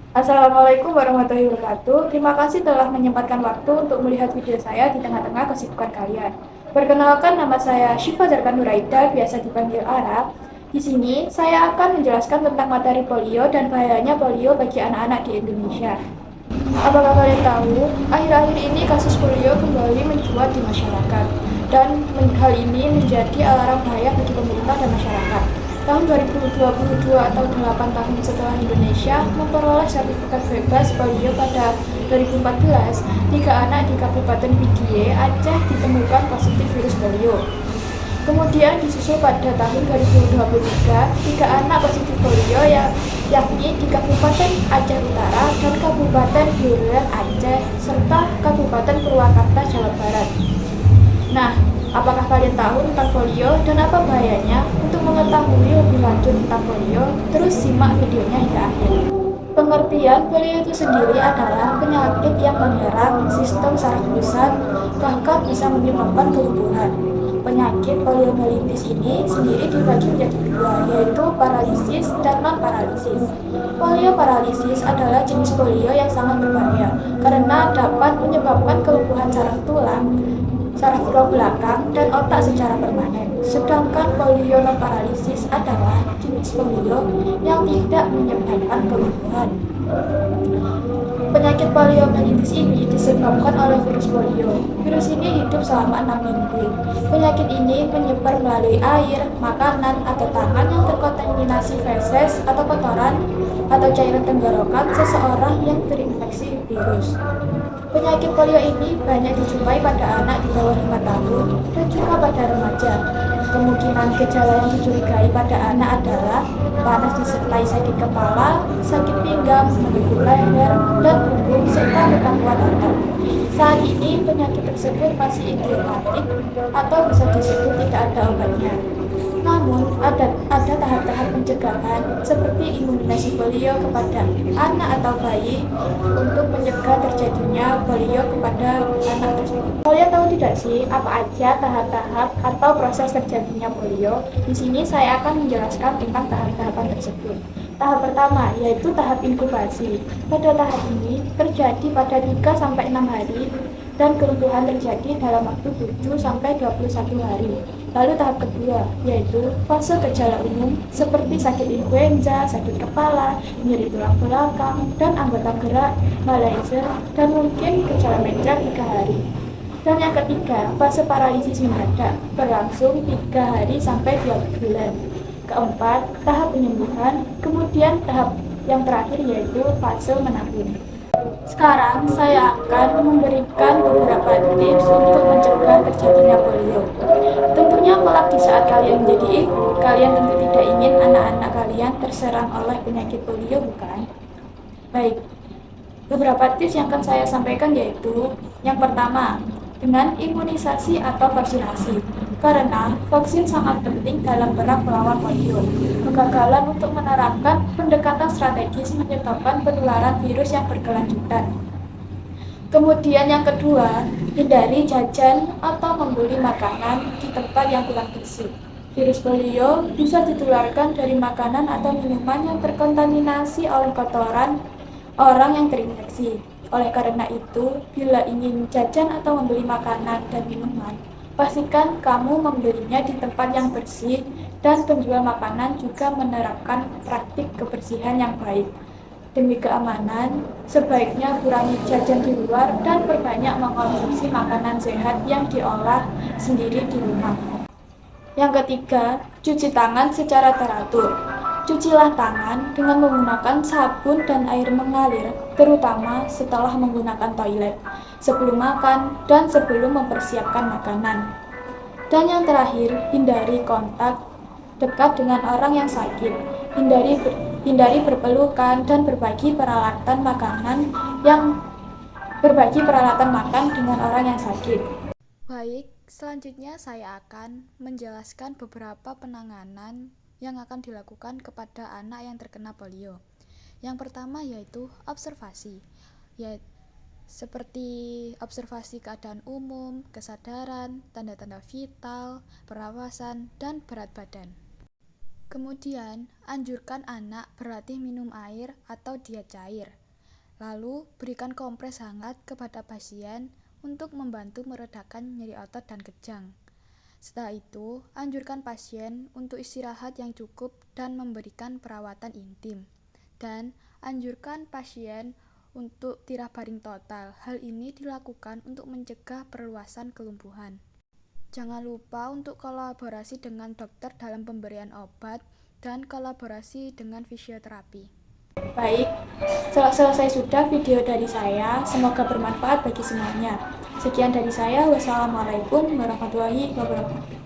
Assalamualaikum warahmatullahi wabarakatuh. Terima kasih telah menyempatkan waktu untuk melihat video saya di tengah-tengah kesibukan kalian. Perkenalkan, nama saya Syifa Zarkan Nuraida, biasa dipanggil Ara. Di sini saya akan menjelaskan tentang materi polio dan bahayanya polio bagi anak-anak di Indonesia. Apakah kalian tahu, akhir-akhir ini kasus polio kembali mencuat di masyarakat, dan hal ini menjadi alarm bahaya bagi pemerintah dan masyarakat. Tahun 2022 atau 8 tahun setelah Indonesia memperoleh sertifikat bebas polio pada 2014, 3 anak di Kabupaten Pidie, Aceh ditemukan positif virus polio. Kemudian disusul pada tahun 2023, 3 anak positif polio yakni di Kabupaten Aceh Utara dan Kabupaten Biren Aceh serta Kabupaten Purwakarta Jawa Barat. Nah, apakah kalian tahu tentang polio dan apa bahayanya? Untuk mengetahui lebih lanjut tentang polio, terus simak videonya hingga akhir. Pengertian polio itu sendiri adalah penyakit yang menyerang sistem saraf pusat, bahkan bisa menyebabkan kelumpuhan. Penyakit poliomyelitis ini sendiri dibagi menjadi dua, yaitu paralisis dan non-paralisis. Polioparalisis adalah jenis polio yang sangat berbahaya karena dapat menyebabkan kelumpuhan saraf tulang, saraf tulang belakang, dan otak secara permanen. Sedangkan polio non-paralisis adalah jenis polio yang tidak menyebabkan kelumpuhan. Penyakit poliomyelitis ini disebabkan oleh virus polio. Virus ini hidup selama 6 minggu. Penyakit ini menyebar melalui air, makanan, atau tangan yang terkontaminasi feses atau kotoran atau cairan tenggorokan seseorang yang terinfeksi virus. Penyakit polio ini banyak dijumpai pada anak di bawah 5 tahun dan juga pada remaja. Kemungkinan gejala yang dicurigai pada anak adalah panas disertai sakit kepala, sakit pinggang, nyeri leher, dan punggung, serta gangguan otot. Saat ini penyakit tersebut masih idiopatik atau bisa disebut tidak ada obatnya. Namun, ada tahap-tahap pencegahan seperti imunisasi polio kepada anak atau bayi untuk mencegah terjadinya polio kepada anak tersebut. Kalian tahu tidak sih apa aja tahap-tahap atau proses terjadinya polio? Di sini saya akan menjelaskan tentang tahap-tahapan tersebut. Tahap pertama yaitu tahap inkubasi. Pada tahap ini terjadi pada 3-6 hari dan kelumpuhan terjadi dalam waktu 7-21 hari. Lalu tahap kedua, yaitu fase gejala umum seperti sakit influenza, sakit kepala, nyeri tulang belakang, dan anggota gerak, malaise, dan mungkin gejala mental 3 hari. Dan yang ketiga, fase paralisis mendadak, berlangsung 3 hari sampai 2 bulan. Keempat, tahap penyembuhan, kemudian tahap yang terakhir yaitu fase menabung. Sekarang saya akan memberikan beberapa tips untuk mencegah terjadinya polio. Tentunya kelak di saat kalian menjadi ibu, kalian tentu tidak ingin anak-anak kalian terserang oleh penyakit polio, bukan? Baik, beberapa tips yang akan saya sampaikan yaitu yang pertama, dengan imunisasi atau vaksinasi. Karena vaksin sangat penting dalam perang melawan polio. Kegagalan untuk menerapkan pendekatan strategis menyebabkan penularan virus yang berkelanjutan. Kemudian yang kedua, hindari jajan atau membeli makanan di tempat yang kurang bersih. Virus polio bisa ditularkan dari makanan atau minuman yang terkontaminasi oleh kotoran orang yang terinfeksi. Oleh karena itu, bila ingin jajan atau membeli makanan dan minuman, pastikan kamu membelinya di tempat yang bersih dan penjual makanan juga menerapkan praktik kebersihan yang baik. Demi keamanan, sebaiknya kurangi jajan di luar dan perbanyak mengkonsumsi makanan sehat yang diolah sendiri di rumah. Yang ketiga, cuci tangan secara teratur. Cucilah tangan dengan menggunakan sabun dan air mengalir, terutama setelah menggunakan toilet, sebelum makan, dan sebelum mempersiapkan makanan. Dan yang terakhir, hindari kontak dekat dengan orang yang sakit. Hindari berpelukan dan berbagi peralatan makan dengan orang yang sakit. Baik, selanjutnya saya akan menjelaskan beberapa penanganan yang akan dilakukan kepada anak yang terkena polio. Yang pertama yaitu observasi, yaitu seperti observasi keadaan umum, kesadaran, tanda-tanda vital, pernapasan, dan berat badan. Kemudian, anjurkan anak berlatih minum air atau diet cair. Lalu, berikan kompres hangat kepada pasien untuk membantu meredakan nyeri otot dan kejang. Setelah itu, anjurkan pasien untuk istirahat yang cukup dan memberikan perawatan intim. Dan anjurkan pasien untuk tirah baring total. Hal ini dilakukan untuk mencegah perluasan kelumpuhan. Jangan lupa untuk kolaborasi dengan dokter dalam pemberian obat dan kolaborasi dengan fisioterapi. Baik, selesai sudah video dari saya. Semoga bermanfaat bagi semuanya. Sekian dari saya. Wassalamualaikum warahmatullahi wabarakatuh.